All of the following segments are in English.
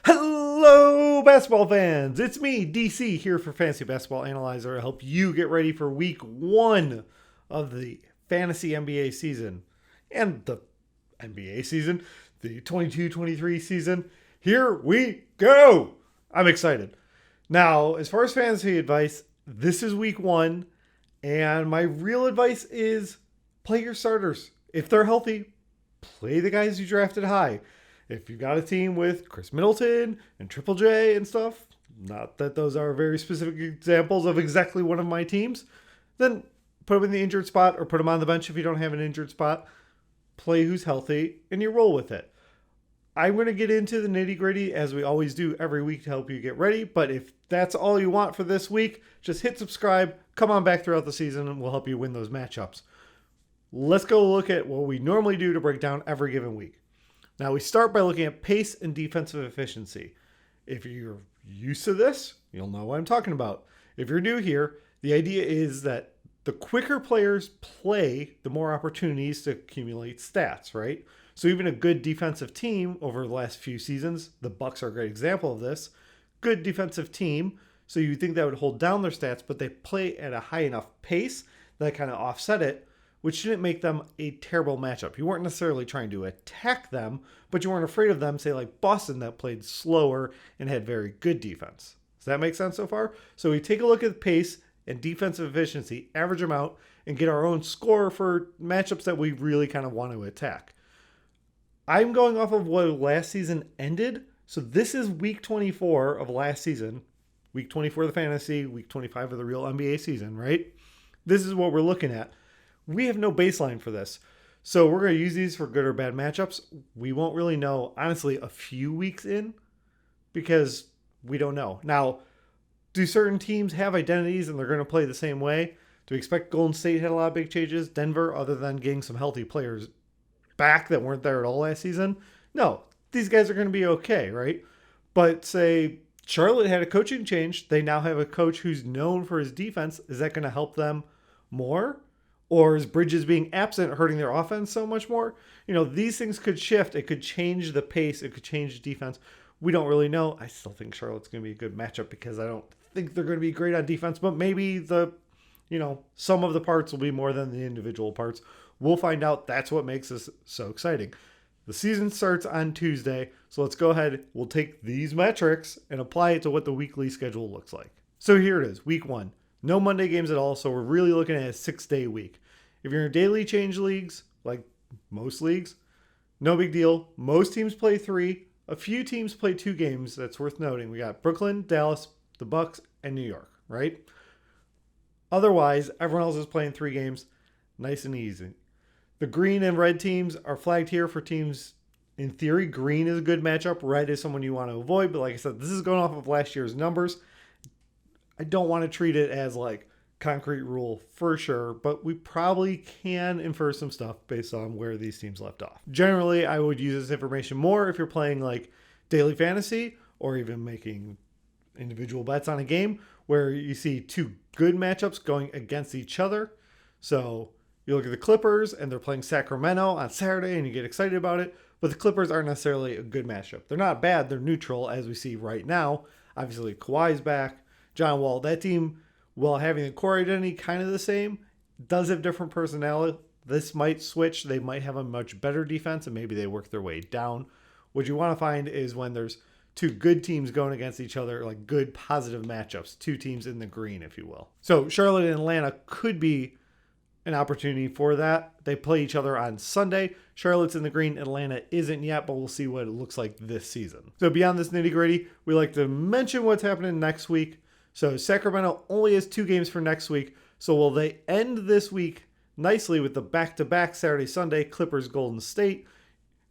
Hello, basketball fans. It's me, DC, here for Fantasy Basketball Analyzer to help you get ready for week one of the fantasy NBA season and the NBA season, the 22-23 season. Here we go. I'm excited. Now, as far as fantasy advice, this is week one, and my real advice is play your starters. If they're healthy, play the guys you drafted high. If you got a team with Chris Middleton and Triple J and stuff, not that those are very specific examples of exactly one of my teams, then put them in the injured spot or put them on the bench if you don't have an injured spot. Play who's healthy and you roll with it. I'm going to get into the nitty gritty as we always do every week to help you get ready. But if that's all you want for this week, just hit subscribe. Come on back throughout the season and we'll help you win those matchups. Let's go look at what we normally do to break down every given week. Now we start by looking at pace and defensive efficiency. If you're used to this, you'll know what I'm talking about. If you're new here, the idea is that the quicker players play, the more opportunities to accumulate stats, right? So even a good defensive team over the last few seasons, the Bucks are a great example of this. Good defensive team, so you think that would hold down their stats, but they play at a high enough pace that kind of offset it, which didn't make them a terrible matchup. You weren't necessarily trying to attack them, but you weren't afraid of them, say like Boston that played slower and had very good defense. Does that make sense so far? So we take a look at pace and defensive efficiency, average them out, and get our own score for matchups that we really kind of want to attack. I'm going off of what last season ended. So this is week 24 of last season. Week 24 of the fantasy, week 25 of the real NBA season, right? This is what we're looking at. We have no baseline for this. So we're going to use these for good or bad matchups. We won't really know, honestly, a few weeks in because we don't know. Now, do certain teams have identities and they're going to play the same way? Do we expect Golden State had a lot of big changes? Denver, other than getting some healthy players back that weren't there at all last season? No, these guys are going to be okay, right? But say Charlotte had a coaching change. They now have a coach who's known for his defense. Is that going to help them more? Or is Bridges being absent hurting their offense so much more? You know, these things could shift. It could change the pace. It could change the defense. We don't really know. I still think Charlotte's going to be a good matchup because I don't think they're going to be great on defense, but maybe some of the parts will be more than the individual parts. We'll find out. That's what makes this so exciting. The season starts on Tuesday, so let's go ahead. We'll take these metrics and apply it to what the weekly schedule looks like. So here it is, week one. No Monday games at all, so we're really looking at a 6-day week. If you're in daily change leagues, like most leagues, no big deal. Most teams play 3. A few teams play 2 games. That's worth noting. We got Brooklyn, Dallas, the Bucks, and New York, right? Otherwise, everyone else is playing 3 games. Nice and easy. The green and red teams are flagged here for teams. In theory, green is a good matchup. Red is someone you want to avoid. But like I said, this is going off of last year's numbers. I don't want to treat it as like concrete rule for sure, but we probably can infer some stuff based on where these teams left off. Generally, I would use this information more if you're playing like daily fantasy or even making individual bets on a game where you see 2 good matchups going against each other. So you look at the Clippers and they're playing Sacramento on Saturday and you get excited about it, but the Clippers aren't necessarily a good matchup. They're not bad, they're neutral as we see right now. Obviously, Kawhi's back. John Wall, that team, while having the core identity kind of the same, does have different personality. This might switch. They might have a much better defense, and maybe they work their way down. What you want to find is when there's 2 good teams going against each other, like good positive matchups, 2 teams in the green, if you will. So Charlotte and Atlanta could be an opportunity for that. They play each other on Sunday. Charlotte's in the green. Atlanta isn't yet, but we'll see what it looks like this season. So beyond this nitty gritty, we like to mention what's happening next week. So Sacramento only has 2 games for next week. So will they end this week nicely with the back-to-back Saturday, Sunday, Clippers, Golden State?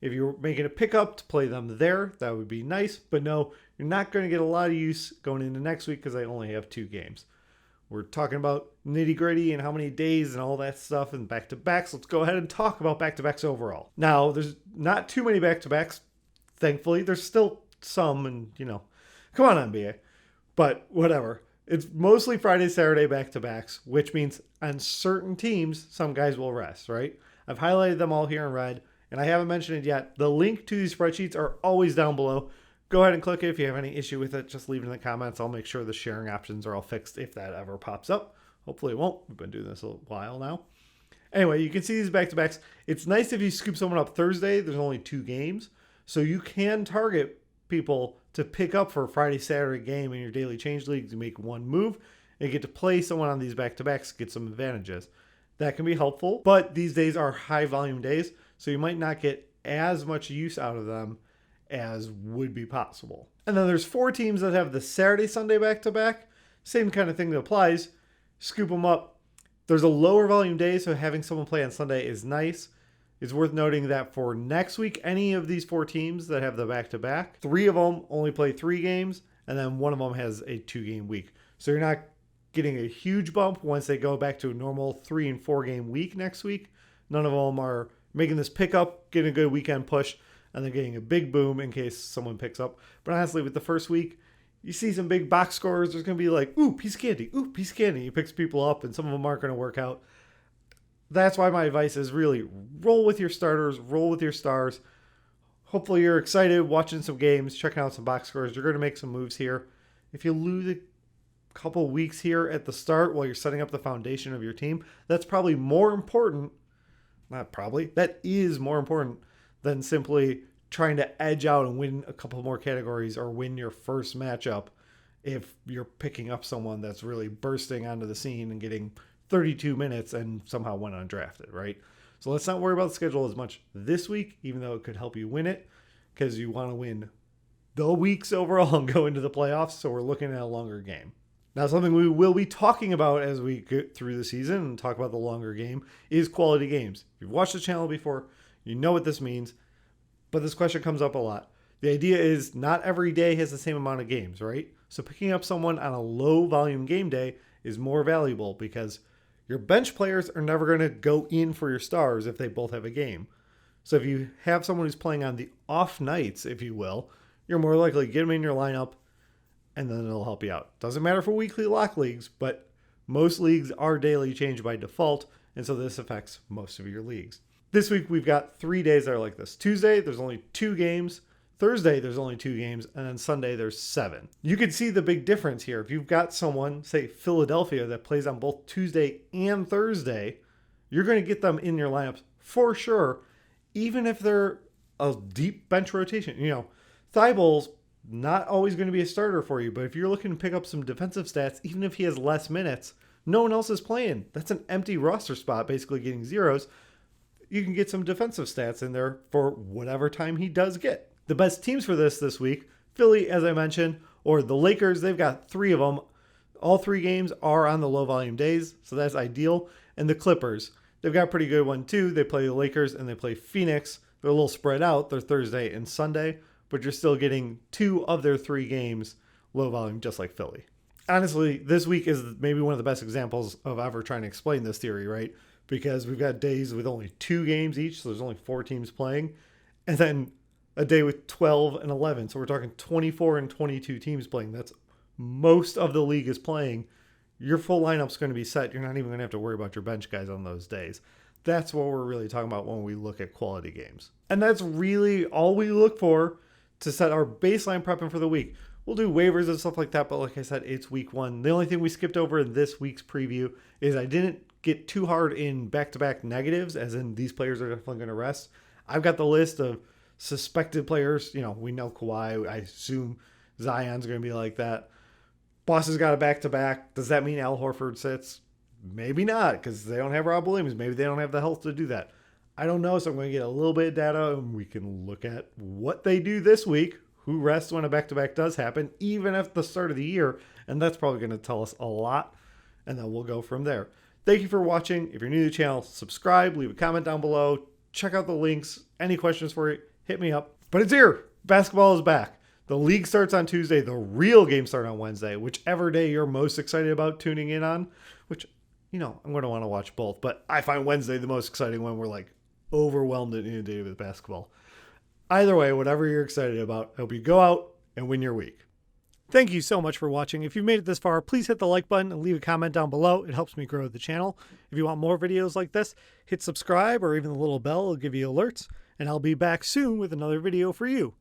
If you're making a pickup to play them there, that would be nice. But no, you're not going to get a lot of use going into next week because they only have 2 games. We're talking about nitty-gritty and how many days and all that stuff and back-to-backs. Let's go ahead and talk about back-to-backs overall. Now, there's not too many back-to-backs, thankfully. There's still some, and, come on, NBA. But whatever. It's mostly Friday, Saturday back-to-backs, which means on certain teams, some guys will rest, right? I've highlighted them all here in red, and I haven't mentioned it yet. The link to these spreadsheets are always down below. go ahead and click it. If you have any issue with it, just leave it in the comments. I'll make sure the sharing options are all fixed if that ever pops up. Hopefully it won't. We've been doing this a while now. Anyway, you can see these back-to-backs. It's nice if you scoop someone up Thursday. There's only 2 games. So you can target people to pick up for a Friday, Saturday game in your daily change leagues. You make one move and get to play someone on these back-to-backs, get some advantages. That can be helpful, but these days are high volume days, so you might not get as much use out of them as would be possible. And then there's 4 teams that have the Saturday, Sunday back-to-back. Same kind of thing that applies. Scoop them up. There's a lower volume day, so having someone play on Sunday is nice. It's worth noting that for next week, any of these 4 teams that have the back-to-back, 3 of them only play 3 games, and then 1 of them has a 2-game week. So you're not getting a huge bump once they go back to a normal 3 and 4 game week next week. None of them are making this pickup, getting a good weekend push, and then getting a big boom in case someone picks up. But honestly, with the first week, you see some big box scores. There's going to be like, ooh, piece of candy, ooh, piece of candy. He picks people up, and some of them aren't going to work out. That's why my advice is really roll with your starters, roll with your stars. Hopefully you're excited watching some games, checking out some box scores. You're going to make some moves here. If you lose a couple weeks here at the start while you're setting up the foundation of your team, that's probably more important. Not probably. That is more important than simply trying to edge out and win a couple more categories or win your first matchup if you're picking up someone that's really bursting onto the scene and getting 32 minutes and somehow went undrafted, right? So let's not worry about the schedule as much this week, even though it could help you win it, because you want to win the weeks overall and go into the playoffs. So we're looking at a longer game. Now, something we will be talking about as we get through the season and talk about the longer game is quality games. If you've watched the channel before, you know what this means, but this question comes up a lot. The idea is not every day has the same amount of games, right? So picking up someone on a low volume game day is more valuable because your bench players are never going to go in for your stars if they both have a game. So if you have someone who's playing on the off nights, if you will, you're more likely to get them in your lineup, and then it'll help you out. Doesn't matter for weekly lock leagues, but most leagues are daily change by default, and so this affects most of your leagues. This week we've got 3 days that are like this. Tuesday, there's only 2 games. Thursday, there's only 2 games, and then Sunday, there's 7. You can see the big difference here. If you've got someone, say Philadelphia, that plays on both Tuesday and Thursday, you're going to get them in your lineups for sure, even if they're a deep bench rotation. You know, Thibault's not always going to be a starter for you, but if you're looking to pick up some defensive stats, even if he has less minutes, no one else is playing. That's an empty roster spot, basically getting zeros. You can get some defensive stats in there for whatever time he does get. The best teams for this week, Philly, as I mentioned, or the Lakers, they've got 3 of them. All 3 games are on the low volume days, so that's ideal. And the Clippers, they've got a pretty good one too. They play the Lakers and they play Phoenix. They're a little spread out. They're Thursday and Sunday, but you're still getting 2 of their 3 games low volume, just like Philly. Honestly, this week is maybe one of the best examples of ever trying to explain this theory, right? Because we've got days with only 2 games each, so there's only 4 teams playing. And then a day with 12 and 11. So we're talking 24 and 22 teams playing. That's most of the league is playing. Your full lineup's going to be set. You're not even going to have to worry about your bench guys on those days. That's what we're really talking about when we look at quality games. And that's really all we look for to set our baseline prepping for the week. We'll do waivers and stuff like that, but like I said, it's week 1. The only thing we skipped over in this week's preview is I didn't get too hard in back-to-back negatives, as in these players are definitely going to rest. I've got the list of suspected players. You know, we know Kawhi. I assume Zion's going to be like that. Boston's got a back-to-back. Does that mean Al Horford sits? Maybe not, because they don't have Rob Williams. Maybe they don't have the health to do that. I don't know, so I'm going to get a little bit of data, and we can look at what they do this week, who rests when a back-to-back does happen, even at the start of the year, and that's probably going to tell us a lot, and then we'll go from there. Thank you for watching. If you're new to the channel, subscribe, leave a comment down below, check out the links. Any questions for you, hit me up. But it's here. Basketball is back. The league starts on Tuesday. The real games start on Wednesday. Whichever day you're most excited about tuning in on, which, you know, I'm going to want to watch both. But I find Wednesday the most exciting when we're like overwhelmed and inundated with basketball. Either way, whatever you're excited about, I hope you go out and win your week. Thank you so much for watching. If you've made it this far, please hit the like button and leave a comment down below. It helps me grow the channel. If you want more videos like this, hit subscribe or even the little bell will give you alerts. And I'll be back soon with another video for you.